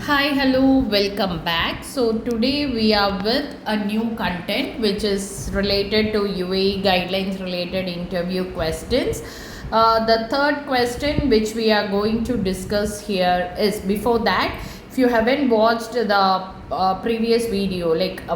Hi, hello, welcome back. So today we are with a new content which is related to UAE guidelines related interview questions. The third question which we are going to discuss here is, before that, if you haven't watched the previous video like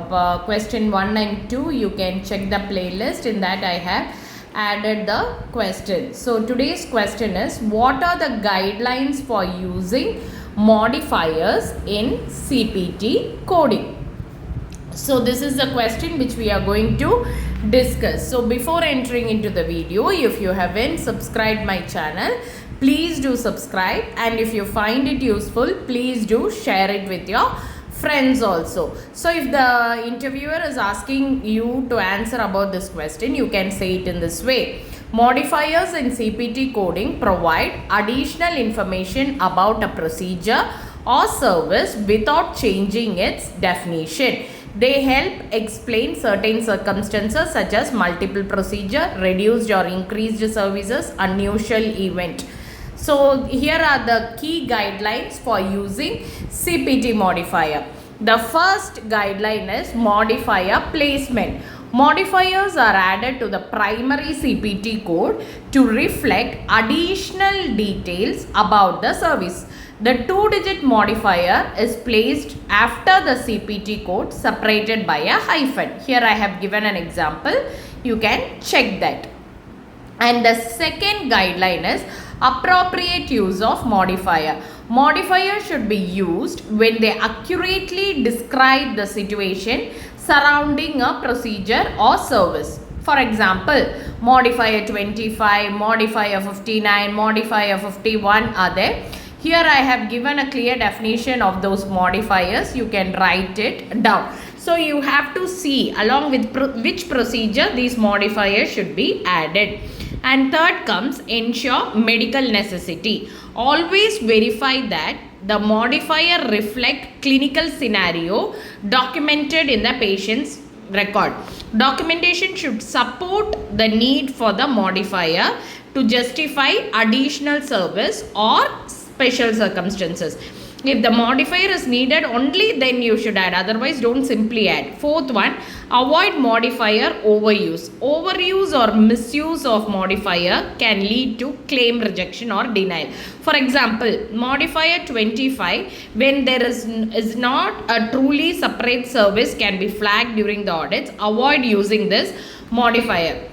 question 1 and 2, you can check the playlist. In that I have added the question. So today's question is, what are the guidelines for using modifiers in CPT coding? So this is the question which we are going to discuss. So before entering into the video, if you haven't subscribed my channel, please do subscribe, and if you find it useful, please do share it with your friends also. So if the interviewer is asking you to answer about this question, you can say it in this way: modifiers in CPT coding provide additional information about a procedure or service without changing its definition. They help explain certain circumstances such as multiple procedure, reduced or increased services, unusual event. So here are the key guidelines for using CPT modifier. The first guideline is modifier placement. Modifiers are added to the primary CPT code to reflect additional details about the service. The 2-digit modifier is placed after the CPT code, separated by a hyphen. Here I have given an example. You can check that. And the second guideline is appropriate use of modifier. Modifier should be used when they accurately describe the situation surrounding a procedure or service. For example, modifier 25, modifier 59, modifier 51 are there. Here I have given a clear definition of those modifiers. You can write it down. So you have to see along with which procedure these modifiers should be added. And third comes ensure medical necessity. Always verify that the modifier reflect clinical scenario documented in the patient's record. Documentation should support the need for the modifier to justify additional service or special circumstances. If the modifier is needed, only then you should add, otherwise don't simply add. Fourth one, avoid modifier overuse. Overuse or misuse of modifier can lead to claim rejection or denial. For example, modifier 25, when there is not a truly separate service, can be flagged during the audits. Avoid using this modifier.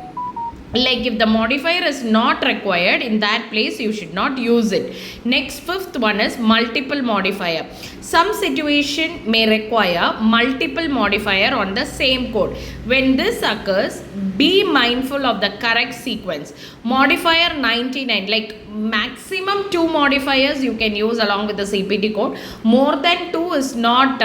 Like if the modifier is not required, in that place you should not use it. Next, fifth one is multiple modifier. Some situation may require multiple modifier on the same code. When this occurs, be mindful of the correct sequence. Modifier 99, like maximum 2 modifiers you can use along with the CPT code. More than 2 is not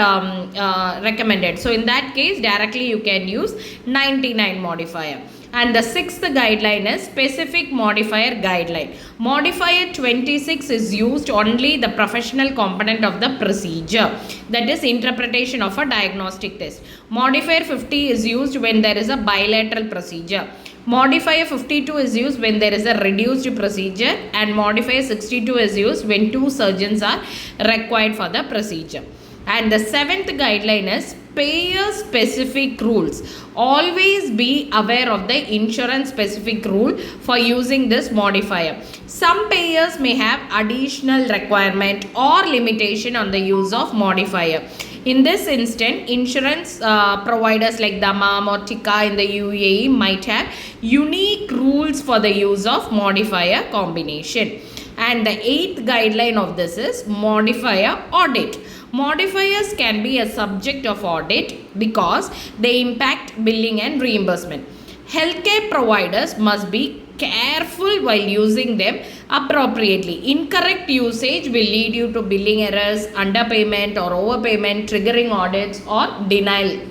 recommended. So in that case, directly you can use 99 modifier. And the sixth guideline is specific modifier guideline. Modifier 26 is used only the professional component of the procedure, that is interpretation of a diagnostic test. Modifier 50 is used when there is a bilateral procedure. Modifier 52 is used when there is a reduced procedure, and modifier 62 is used when 2 surgeons are required for the procedure. And the seventh guideline is payer specific rules. Always be aware of the insurance specific rule for using this modifier. Some payers may have additional requirement or limitation on the use of modifier. In this instant, insurance providers like Dammam or Tika in the UAE might have unique rules for the use of modifier combination. And the eighth guideline of this is modifier audit. Modifiers can be a subject of audit because they impact billing and reimbursement. Healthcare providers must be careful while using them appropriately. Incorrect usage will lead you to billing errors, underpayment or overpayment, triggering audits or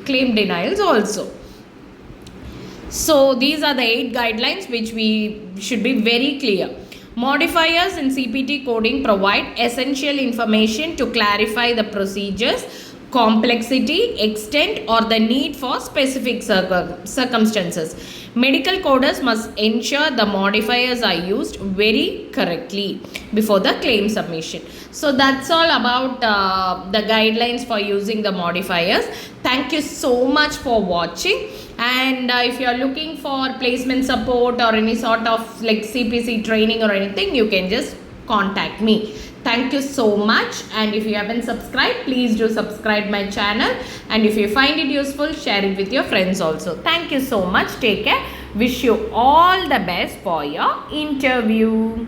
claim denials also. So these are the 8 guidelines which we should be very clear. Modifiers in CPT coding provide essential information to clarify the procedures, complexity, extent, or the need for specific circumstances. Medical coders must ensure the modifiers are used very correctly before the claim submission. So that's all about the guidelines for using the modifiers. Thank you so much for watching. And if you are looking for placement support or any sort of like CPC training or anything, you can just contact me. Thank you so much, and if you haven't subscribed, please do subscribe my channel, and if you find it useful, share it with your friends also. Thank you so much. Take care. Wish you all the best for your interview.